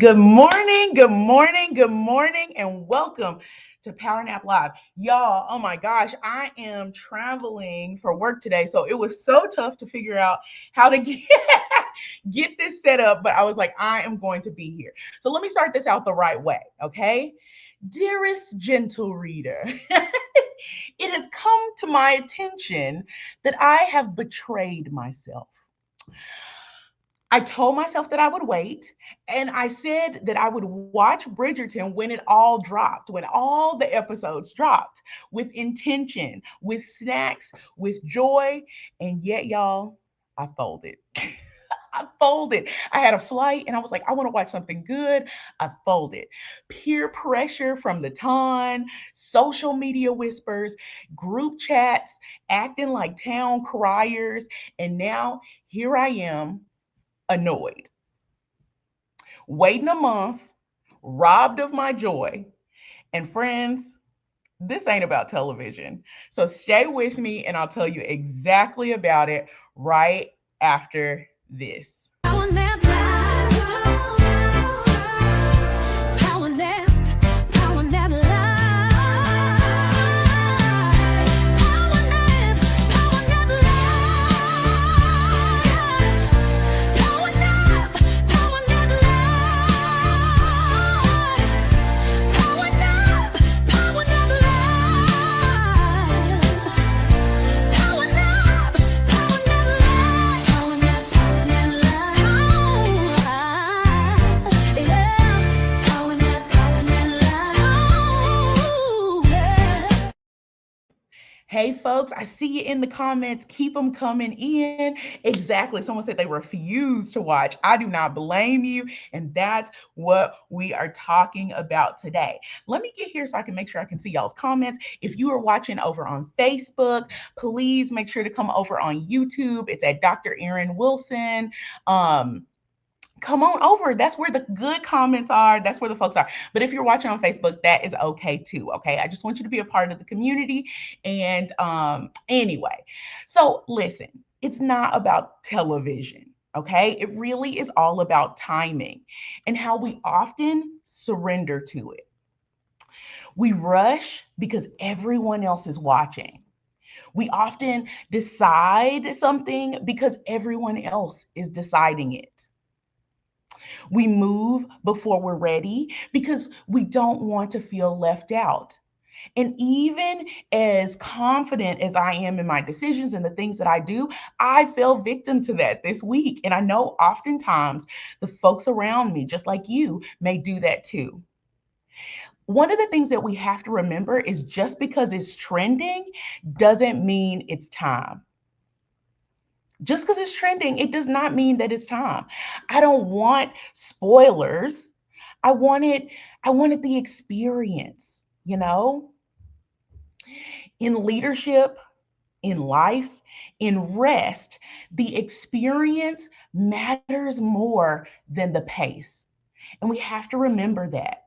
Good morning, good morning, good morning, and welcome to Power Nap Live. Y'all, oh my gosh, I am traveling for work today. So it was so tough to figure out how to get this set up, but I was like, I am going to be here. So let me start this out the right way, okay? Dearest gentle reader, it has come to my attention that I have betrayed myself. I told myself that I would wait, and I said that I would watch Bridgerton when it all dropped, when all the episodes dropped, with intention, with snacks, with joy. And yet, y'all, I folded. I folded. I had a flight and I was like, I want to watch something good. I folded. Peer pressure from the ton, social media whispers, group chats, acting like town criers. And now here I am, annoyed, waiting a month, robbed of my joy. And friends, this ain't about television. So stay with me and I'll tell you exactly about it right after this. Hey, folks, I see you in the comments. Keep them coming in. Exactly. Someone said they refuse to watch. I do not blame you. And that's what we are talking about today. Let me get here so I can make sure I can see y'all's comments. If you are watching over on Facebook, please make sure to come over on YouTube. It's at Dr. Erin Wilson. Come on over. That's where the good comments are. That's where the folks are. But if you're watching on Facebook, that is okay too. Okay. I just want you to be a part of the community. And anyway, so listen, it's not about television. Okay. It really is all about timing and how we often surrender to it. We rush because everyone else is watching. We often decide something because everyone else is deciding it. We move before we're ready because we don't want to feel left out. And even as confident as I am in my decisions and the things that I do, I fell victim to that this week. And I know oftentimes the folks around me, just like you, may do that too. One of the things that we have to remember is just because it's trending doesn't mean it's time. Just because it's trending, it does not mean that it's time. I don't want spoilers. I wanted, I wanted the experience, you know? In leadership, in life, in rest, the experience matters more than the pace. And we have to remember that.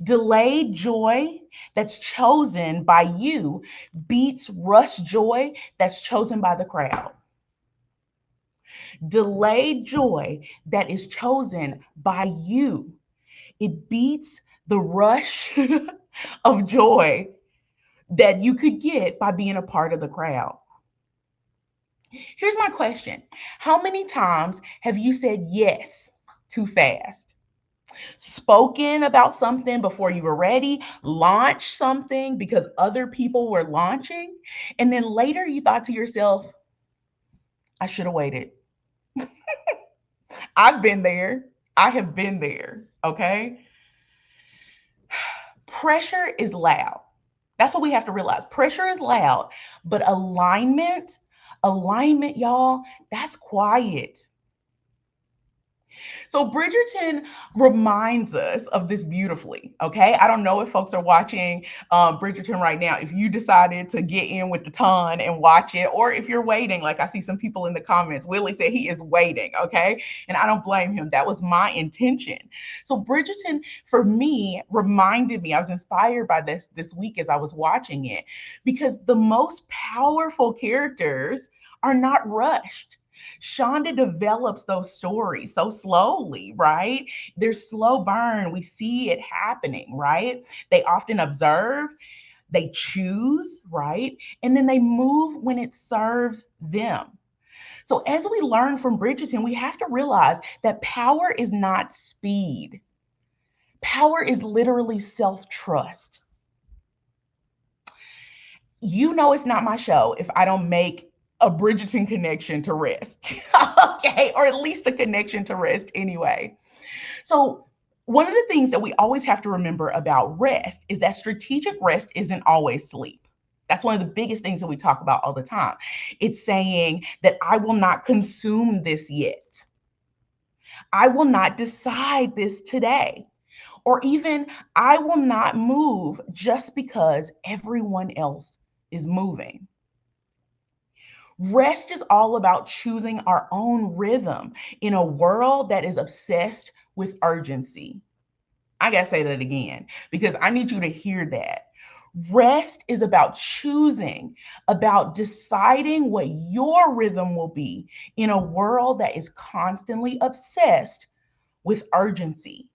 Delayed joy that's chosen by you beats rush joy that's chosen by the crowd. Delayed joy that is chosen by you, it beats the rush of joy that you could get by being a part of the crowd. Here's my question. How many times have you said yes too fast? Spoken about something before you were ready, launched something because other people were launching, and then later you thought to yourself, I should have waited. I've been there. I have been there. Okay. Pressure is loud. That's what we have to realize. Pressure is loud, but alignment, y'all, that's quiet. So Bridgerton reminds us of this beautifully. Okay. I don't know if folks are watching Bridgerton right now, if you decided to get in with the ton and watch it, or if you're waiting, like I see some people in the comments. Willie said he is waiting. Okay. And I don't blame him. That was my intention. So Bridgerton, for me, reminded me, I was inspired by this week as I was watching it, because the most powerful characters are not rushed. Shonda develops those stories so slowly, right? There's slow burn. We see it happening, right? They often observe, they choose, right? And then they move when it serves them. So, as we learn from Bridgerton, we have to realize that power is not speed, power is literally self trust. You know, it's not my show if I don't make a Bridgerton connection to rest. Okay, or at least a connection to rest anyway. So, one of the things that we always have to remember about rest is that strategic rest isn't always sleep. That's one of the biggest things that we talk about all the time. It's saying that I will not consume this yet. I will not decide this today. Or even, I will not move just because everyone else is moving. Rest is all about choosing our own rhythm in a world that is obsessed with urgency. I got to say that again because I need you to hear that. Rest is about choosing, about deciding what your rhythm will be in a world that is constantly obsessed with urgency.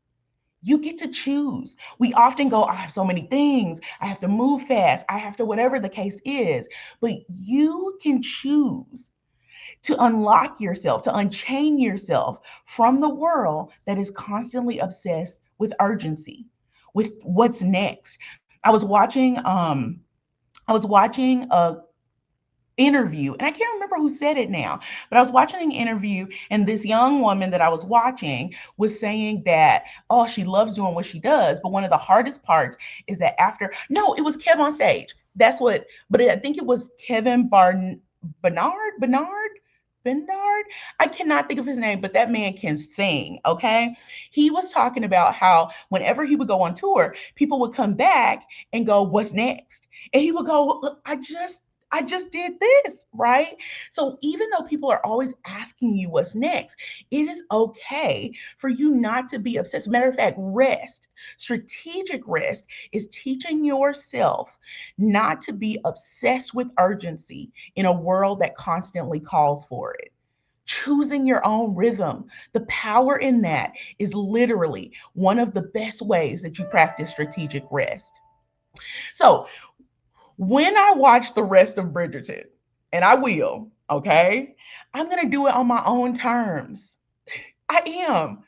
You get to choose. We often go, I have so many things. I have to move fast. I have to, whatever the case is. But you can choose to unlock yourself, to unchain yourself from the world that is constantly obsessed with urgency, with what's next. I was watching a interview, and I can't remember who said it now, but I was watching an interview, and this young woman that I was watching was saying that, oh, she loves doing what she does, but one of the hardest parts is that after, no, it was Kev on stage. That's what, but I think it was Bernard. Bernard, I cannot think of his name, but that man can sing. Okay. He was talking about how whenever he would go on tour, people would come back and go, what's next? And he would go, look, I just did this, right? So even though people are always asking you what's next, it is okay for you not to be obsessed. Matter of fact, rest, strategic rest is teaching yourself not to be obsessed with urgency in a world that constantly calls for it. Choosing your own rhythm. The power in that is literally one of the best ways that you practice strategic rest. So, when I watch the rest of Bridgerton, and I will, okay, I'm going to do it on my own terms. I am.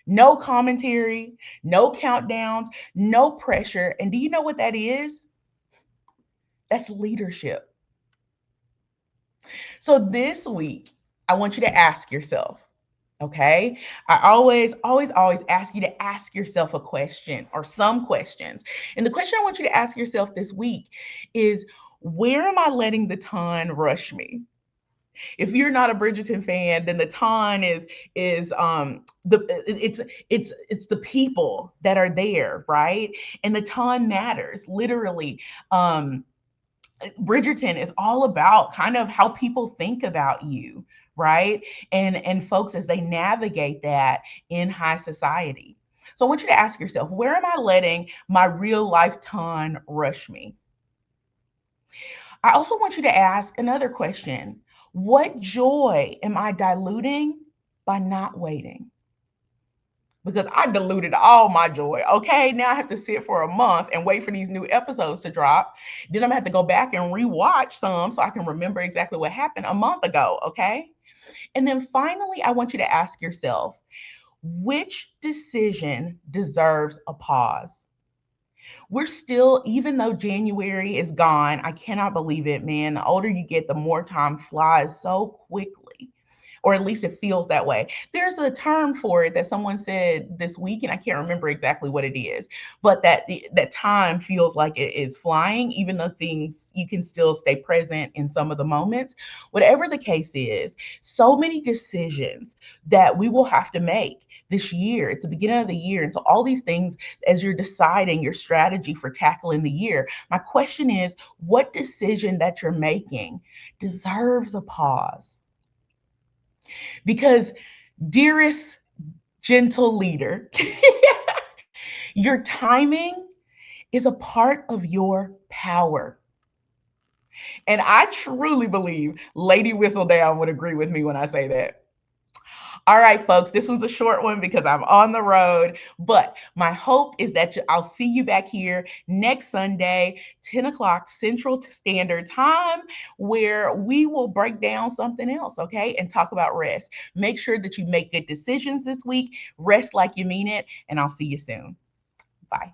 No commentary, no countdowns, no pressure. And do you know what that is? That's leadership. So this week, I want you to ask yourself, okay? I always ask you to ask yourself a question or some questions. And the question I want you to ask yourself this week is, where am I letting the ton rush me? If you're not a Bridgerton fan, then the ton is the it's the people that are there, right? And the ton matters. Literally, Bridgerton is all about kind of how people think about you, right? And folks as they navigate that in high society. So I want you to ask yourself, where am I letting my real life ton rush me? I also want you to ask another question. What joy am I diluting by not waiting? Because I diluted all my joy. Okay, now I have to sit for a month and wait for these new episodes to drop. Then I'm gonna have to go back and rewatch some so I can remember exactly what happened a month ago. Okay. And then finally, I want you to ask yourself, which decision deserves a pause? We're still, even though January is gone, I cannot believe it, man. The older you get, the more time flies so quickly, or at least it feels that way. There's a term for it that someone said this week, and I can't remember exactly what it is, but that time feels like it is flying, even though things you can still stay present in some of the moments. Whatever the case is, so many decisions that we will have to make this year. It's the beginning of the year. And so all these things, as you're deciding your strategy for tackling the year, my question is, what decision that you're making deserves a pause? Because, dearest gentle leader, your timing is a part of your power. And I truly believe Lady Whistledown would agree with me when I say that. All right, folks, this was a short one because I'm on the road, but my hope is that I'll see you back here next Sunday, 10 o'clock Central Standard Time, where we will break down something else, okay, and talk about rest. Make sure that you make good decisions this week, rest like you mean it, and I'll see you soon. Bye.